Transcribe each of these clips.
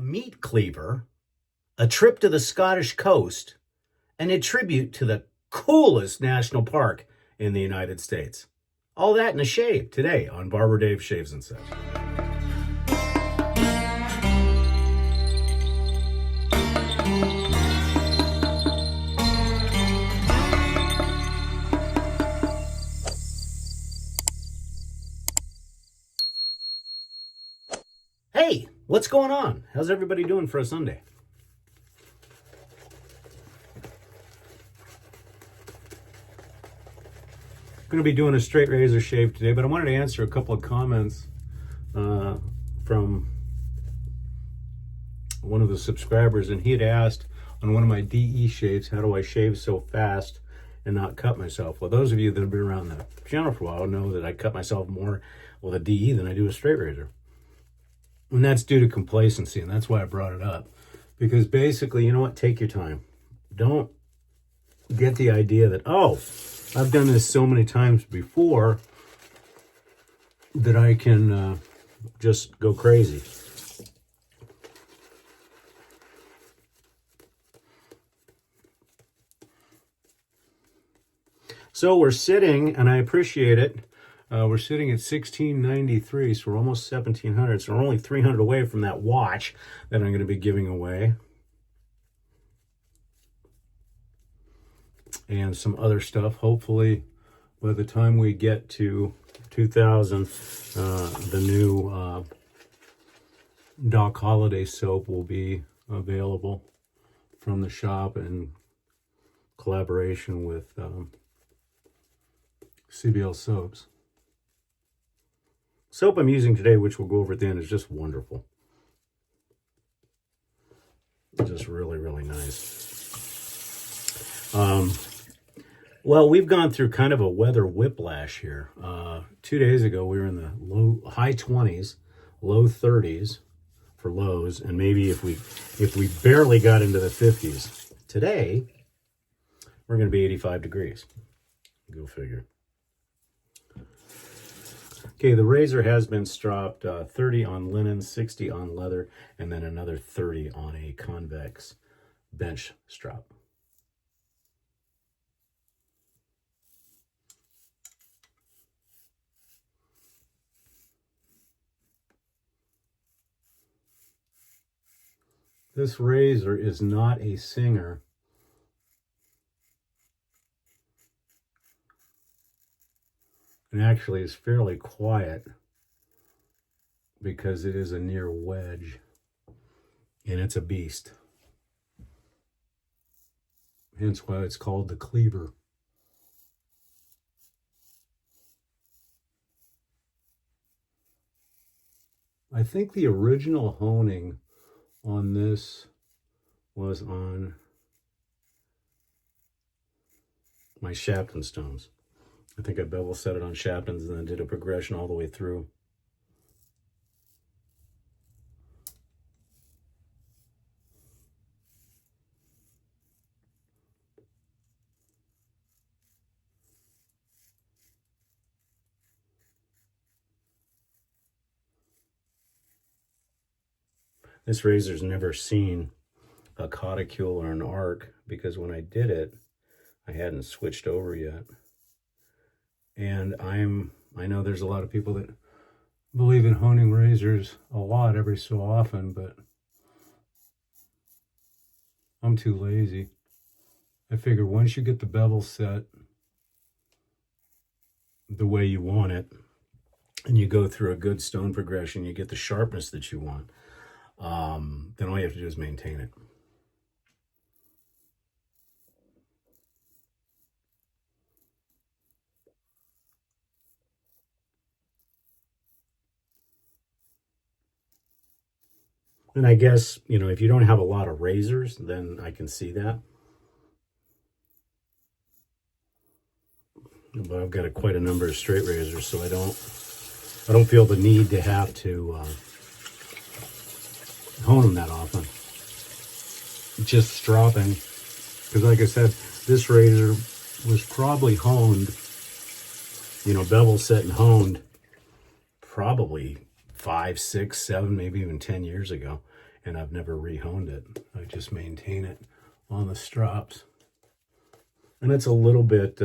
meat cleaver, a trip to the Scottish coast, and a tribute to the coolest national park in the United States. All that in a shave today on Barber Dave Shaves and Such. Hey, what's going on? How's everybody doing for a Sunday? I'm going to be doing a straight razor shave today, but I wanted to answer a couple of comments from one of the subscribers, and he had asked on one of my DE shaves, how do I shave so fast and not cut myself? Well, those of you that have been around the channel for a while know that I cut myself more with a DE than I do a straight razor. And that's due to complacency, and that's why I brought it up. Because basically, you know what? Take your time. Don't get the idea that, oh, I've done this so many times before that I can just go crazy. So we're sitting, and I appreciate it, we're sitting at 1693, so we're almost 1700, so we're only 300 away from that watch that I'm going to be giving away. And some other stuff. Hopefully, by the time we get to 2000, the new Doc Holiday soap will be available from the shop in collaboration with CBL Soaps. Soap I'm using today, which we'll go over at the end, is just wonderful. Just really, really nice. Well, we've gone through kind of a weather whiplash here. 2 days ago, we were in the high 20s, low 30s for lows, and maybe if we barely got into the 50s. Today, we're going to be 85 degrees. Go figure. Okay, the razor has been stropped 30 on linen, 60 on leather, and then another 30 on a convex bench strop. This razor is not a singer. And actually is fairly quiet because it is a near wedge and it's a beast. Hence why it's called the cleaver. I think the original honing on this was on my Shapton stones. I think I bevel set it on Shaptons and then did a progression all the way through. This razor's never seen a cauticule or an arc because when I did it, I hadn't switched over yet. And I know there's a lot of people that believe in honing razors a lot every so often, but I'm too lazy. I figure once you get the bevel set the way you want it, and you go through a good stone progression, you get the sharpness that you want, then all you have to do is maintain it. And I guess, you know, if you don't have a lot of razors, then I can see that. But I've got quite a number of straight razors, so I don't feel the need to have to hone them that often. Just stropping, because like I said, this razor was probably honed, you know, bevel set and honed probably 5, 6, 7, maybe even 10 years ago. and I've never rehoned it. I just maintain it on the strops. And it's a little bit,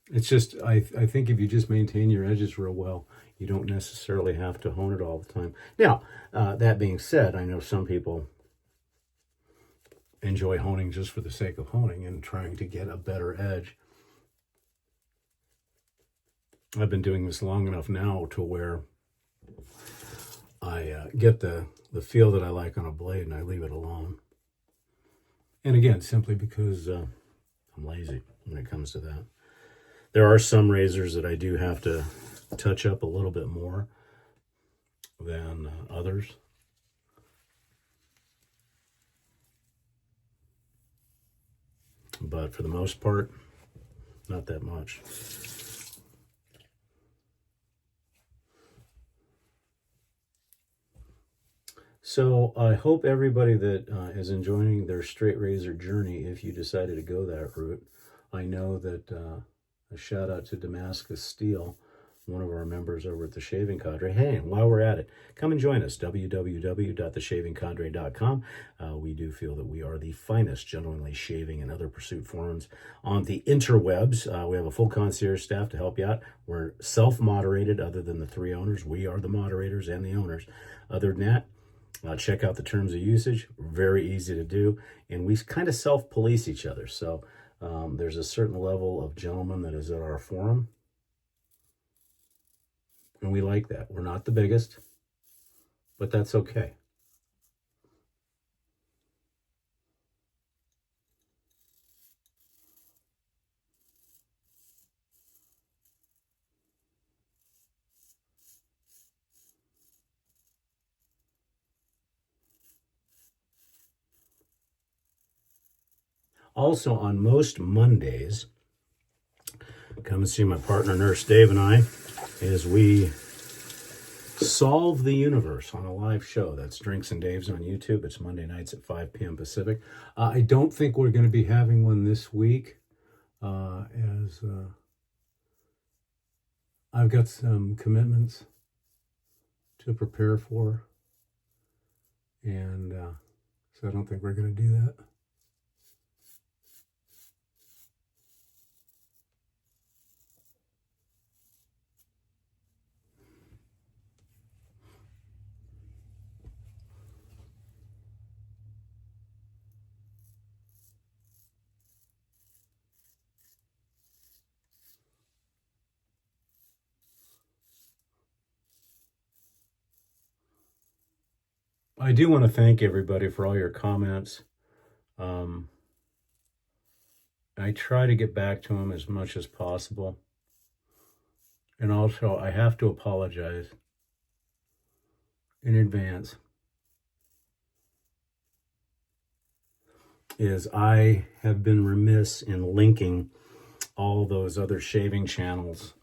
it's just, I think if you just maintain your edges real well, you don't necessarily have to hone it all the time. Now, that being said, I know some people enjoy honing just for the sake of honing and trying to get a better edge. I've been doing this long enough now to where I get the feel that I like on a blade and I leave it alone. And again, simply because I'm lazy when it comes to that. There are some razors that I do have to touch up a little bit more than others. But for the most part, not that much. So I hope everybody that is enjoying their straight razor journey, if you decided to go that route. I know that a shout out to Damascus Steel, one of our members over at the Shaving Cadre. Hey, and while we're at it, come and join us, www.theshavingcadre.com. We do feel that we are the finest gentlemanly shaving and other pursuit forums on the interwebs. We have a full concierge staff to help you out. We're self-moderated other than the 3 owners. We are the moderators and the owners. Other than that, check out the terms of usage. Very easy to do. And we kind of self-police each other. So there's a certain level of gentleman that is at our forum. And we like that. We're not the biggest, but that's okay. Also, on most Mondays, come and see my partner, Nurse Dave, and I, as we solve the universe on a live show. That's Drinks and Dave's on YouTube. It's Monday nights at 5 p.m. Pacific. I don't think we're going to be having one this week, as I've got some commitments to prepare for, and so I don't think we're going to do that. I do want to thank everybody for all your comments. I try to get back to them as much as possible. And also, I have to apologize in advance. Is I have been remiss in linking all those other shaving channels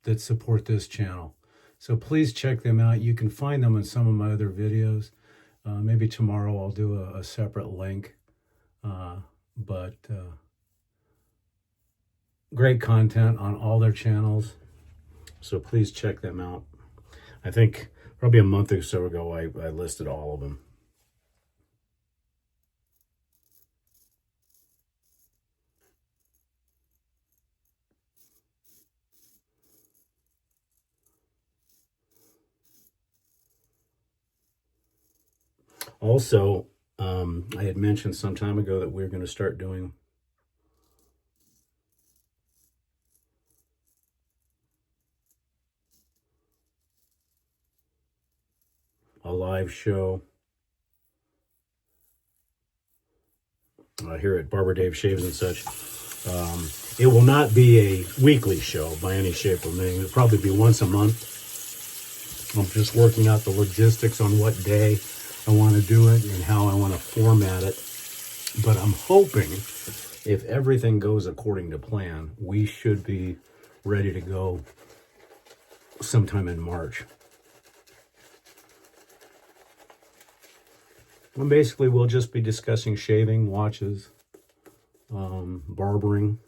that support this channel. So please check them out. You can find them in some of my other videos. Maybe tomorrow I'll do a separate link. But great content on all their channels. So please check them out. I think probably a month or so ago, I listed all of them. Also, I had mentioned some time ago that we're going to start doing a live show here at Barber Dave Shaves and such. It will not be a weekly show by any shape or form. It'll probably be once a month. I'm just working out the logistics on what day I want to do it and how I want to format it. But I'm hoping, if everything goes according to plan, we should be ready to go sometime in March. And basically, we'll just be discussing shaving, watches, barbering,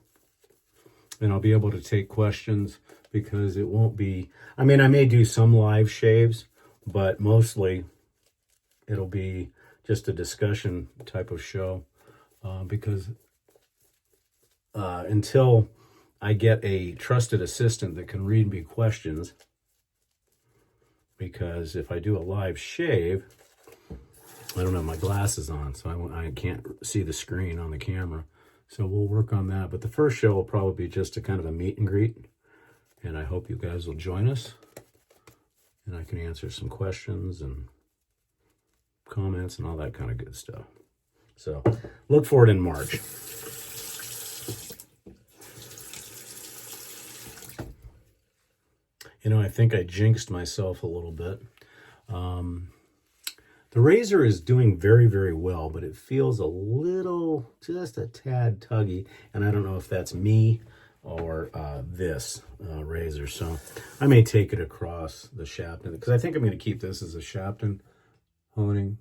and I'll be able to take questions because it won't be, I mean, I may do some live shaves, but mostly it'll be just a discussion type of show, because until I get a trusted assistant that can read me questions, because if I do a live shave, I don't have my glasses on, so I can't see the screen on the camera. So we'll work on that. But the first show will probably be just a kind of a meet and greet. And I hope you guys will join us. And I can answer some questions and comments and all that kind of good stuff. So look for it in March. You know, I think I jinxed myself a little bit. The razor is doing very, very well, but it feels a little, just a tad tuggy. And I don't know if that's me or this razor. So I may take it across the Shapton, because I think I'm going to keep this as a Shapton honing.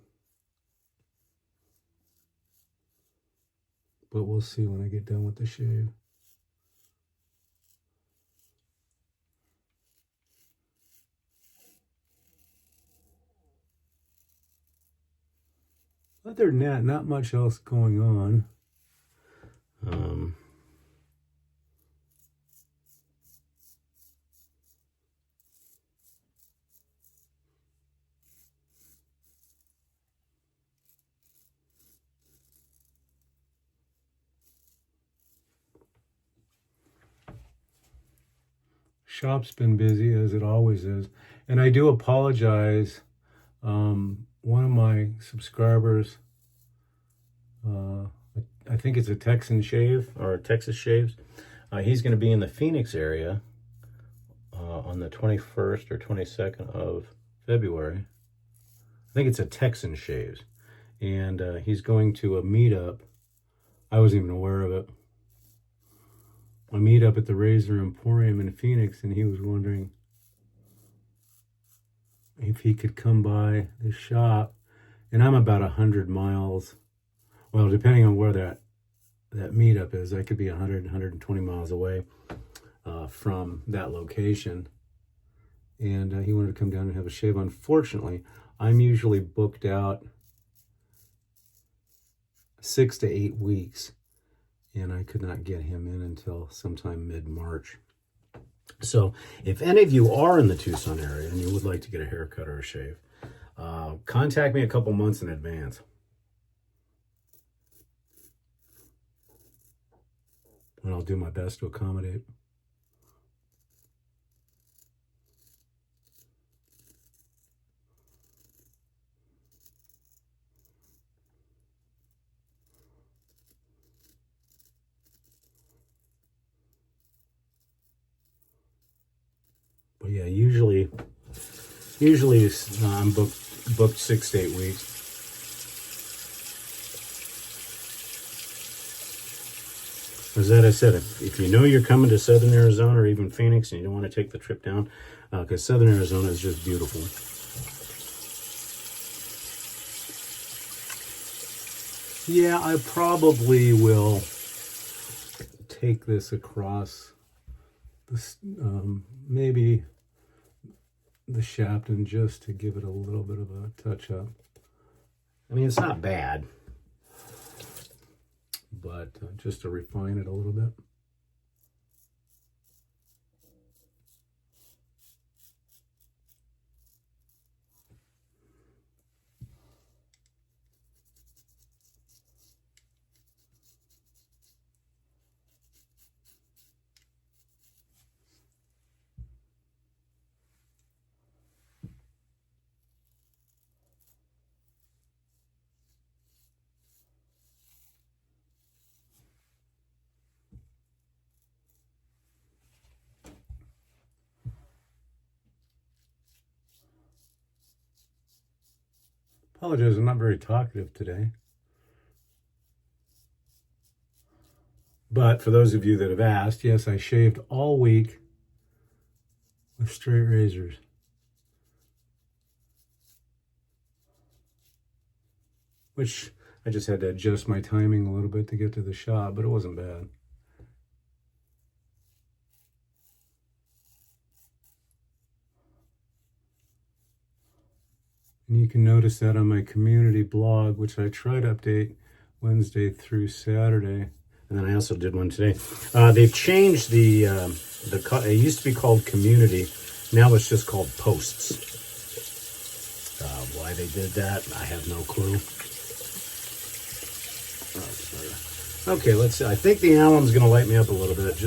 But we'll see when I get done with the shave. Other than that, not much else going on. Shop's been busy, as it always is. And I do apologize. One of my subscribers, I think it's a Texan shave or Texas shaves. He's going to be in the Phoenix area on the 21st or 22nd of February. I think it's a Texan shaves. And he's going to a meetup. I wasn't even aware of it. A meetup at the Razor Emporium in Phoenix, and he was wondering if he could come by the shop. And I'm about 100 miles. Well, depending on where that meetup is, I could be 120 miles away from that location. And he wanted to come down and have a shave. Unfortunately, I'm usually booked out 6 to 8 weeks, and I could not get him in until sometime mid-March. So if any of you are in the Tucson area and you would like to get a haircut or a shave, contact me a couple months in advance. And I'll do my best to accommodate. But yeah, usually I'm booked 6 to 8 weeks. As I said, if you know you're coming to Southern Arizona or even Phoenix and you don't want to take the trip down, because Southern Arizona is just beautiful. Yeah, I probably will take this across this, maybe the Shapton, just to give it a little bit of a touch up. I mean, it's not bad, but just to refine it a little bit. Apologize, I'm not very talkative today. But for those of you that have asked, yes, I shaved all week with straight razors. Which I just had to adjust my timing a little bit to get to the shop, but it wasn't bad. you can notice that on my community blog, which I try to update Wednesday through Saturday. And then I also did one today. They've changed it used to be called community. Now it's just called posts. Why they did that, I have no clue. Okay, let's see. I think the alum's going to light me up a little bit.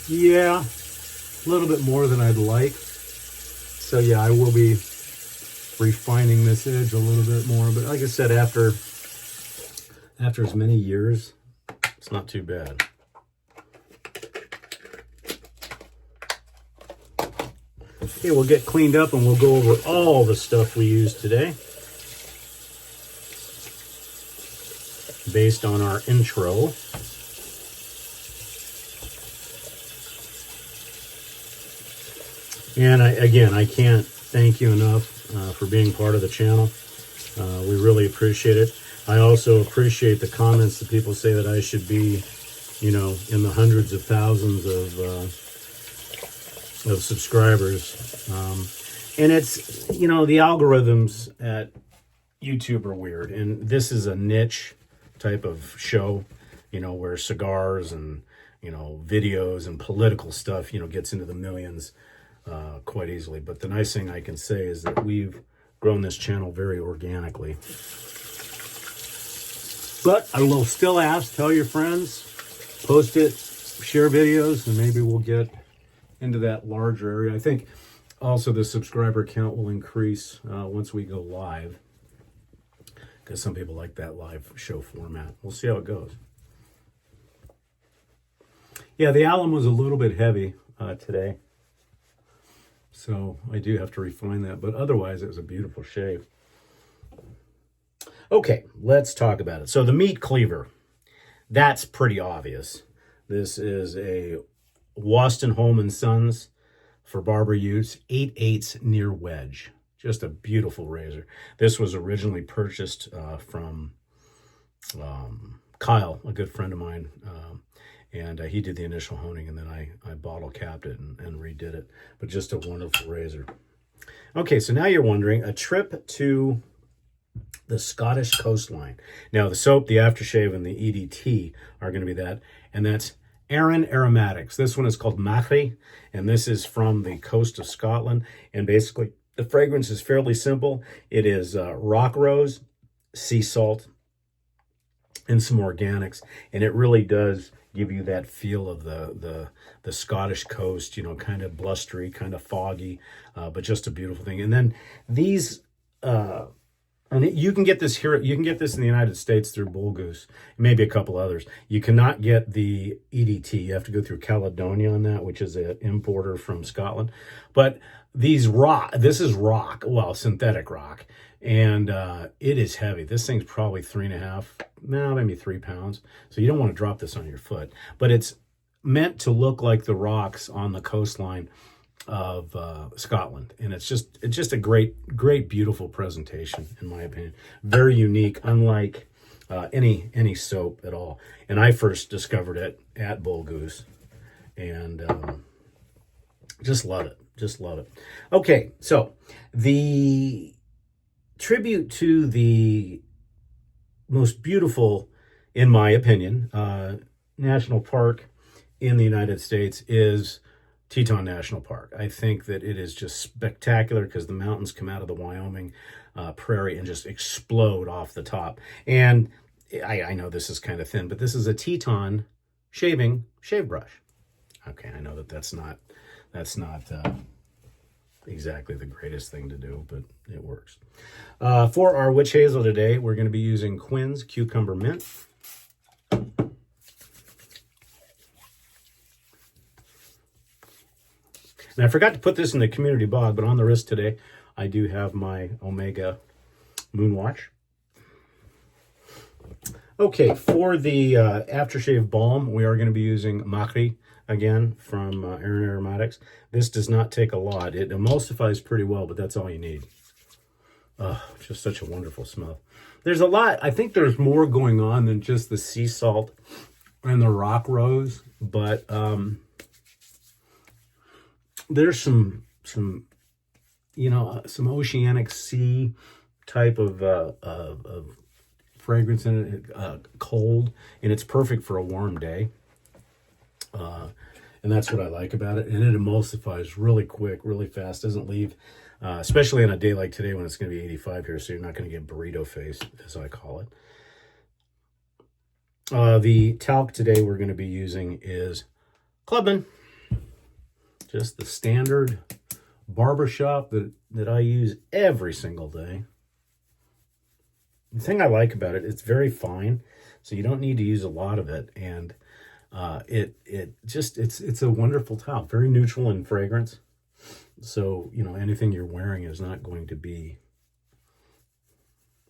Yeah, a little bit more than I'd like. So yeah, I will be refining this edge a little bit more. But like I said, after as many years, it's not too bad. Okay, we'll get cleaned up and we'll go over all the stuff we used today based on our intro. And I can't thank you enough for being part of the channel. We really appreciate it. I also appreciate the comments that people say that I should be, in the hundreds of thousands of subscribers. And it's, the algorithms at YouTube are weird. And this is a niche type of show, where cigars and, videos and political stuff, gets into the millions quite easily. But the nice thing I can say is that we've grown this channel very organically. But I will still ask, tell your friends, post it, share videos, and maybe we'll get into that larger area. I think also the subscriber count will increase once we go live, because some people like that live show format. We'll see how it goes. Yeah, the alum was a little bit heavy today, so I do have to refine that, but otherwise it was a beautiful shave. Okay, let's talk about it. So the meat cleaver, that's pretty obvious. This is a Waston Home & Sons for barber use, 8/8 near wedge. Just a beautiful razor. This was originally purchased from Kyle, a good friend of mine, and he did the initial honing, and then I bottle capped it and redid it. But just a wonderful razor. Okay, so now you're wondering, a trip to the Scottish coastline. Now, the soap, the aftershave, and the EDT are going to be that, and that's Arran Aromatics. This one is called Machri, and this is from the coast of Scotland. And basically, the fragrance is fairly simple. It is rock rose, sea salt, and some organics, and it really does give you that feel of the Scottish coast. Kind of blustery, kind of foggy, but just a beautiful thing. And then these. And you can get this here. You can get this in the United States through Bull Goose, maybe a couple others. You cannot get the EDT. You have to go through Caledonia on that, which is an importer from Scotland. But this is rock, well, synthetic rock, and it is heavy. This thing's probably 3.5, maybe 3 pounds. So you don't want to drop this on your foot. But it's meant to look like the rocks on the coastline of Scotland, and it's just a great beautiful presentation, in my opinion. Very unique, unlike any soap at all. And I first discovered it at Bull Goose, and just love it. Okay, so the tribute to the most beautiful, in my opinion, national park in the United States is Teton National Park. I think that it is just spectacular because the mountains come out of the Wyoming prairie and just explode off the top. And I know this is kind of thin, but this is a Teton shave brush. Okay, I know that's not exactly the greatest thing to do, but it works. For our witch hazel today, we're going to be using Quinn's Cucumber Mint. And I forgot to put this in the community blog, but on the wrist today, I do have my Omega Moonwatch. Okay, for the aftershave balm, we are going to be using Machri again from Arran Aromatics. This does not take a lot. It emulsifies pretty well, but that's all you need. Just such a wonderful smell. There's a lot. I think there's more going on than just the sea salt and the rock rose, but there's some you know, some oceanic sea type of fragrance in it, cold, and it's perfect for a warm day. And that's what I like about it. And it emulsifies really quick, really fast, doesn't leave, especially on a day like today when it's going to be 85 here, so you're not going to get burrito face, as I call it. The talc today we're going to be using is Clubman. Just the standard barbershop that I use every single day. The thing I like about it, it's very fine, so you don't need to use a lot of it, and it's a wonderful talc, very neutral in fragrance. So, you know, anything you're wearing is not going to be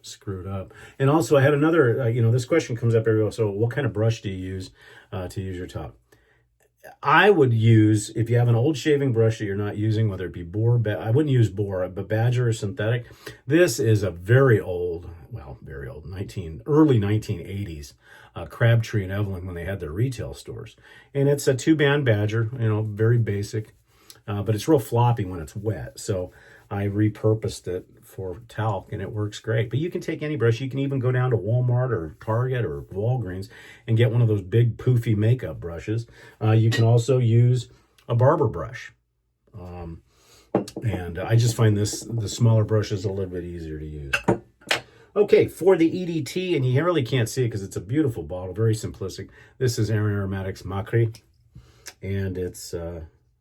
screwed up. And also I had another, you know, this question comes up every while. So what kind of brush do you use to use your talc? I would use, if you have an old shaving brush that you're not using, whether it be boar, I wouldn't use boar, but badger or synthetic. This is a very old, well, very old, early 1980s Crabtree and Evelyn when they had their retail stores. And it's a 2-band badger, you know, very basic, but it's real floppy when it's wet. So I repurposed it for talc, and it works great. But you can take any brush. You can even go down to Walmart or Target or Walgreens and get one of those big poofy makeup brushes. You can also use a barber brush. And I just find the smaller brushes a little bit easier to use. Okay, for the EDT, and you really can't see it because it's a beautiful bottle, very simplistic. This is Aaron Aromatics Macri, and it's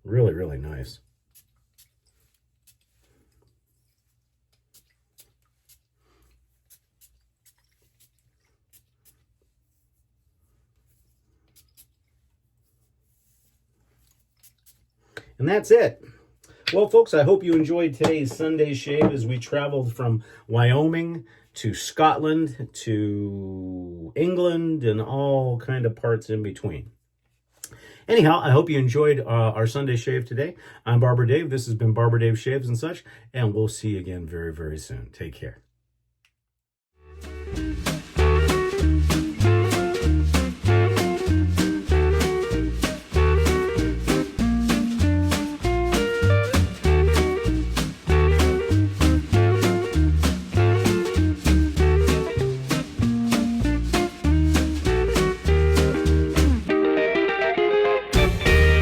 really, really nice. And that's it. Well, folks, I hope you enjoyed today's Sunday shave as we traveled from Wyoming to Scotland to England and all kind of parts in between. Anyhow, I hope you enjoyed our Sunday shave today. I'm Barber Dave. This has been Barber Dave Shaves and Such, and we'll see you again very, very soon. Take care.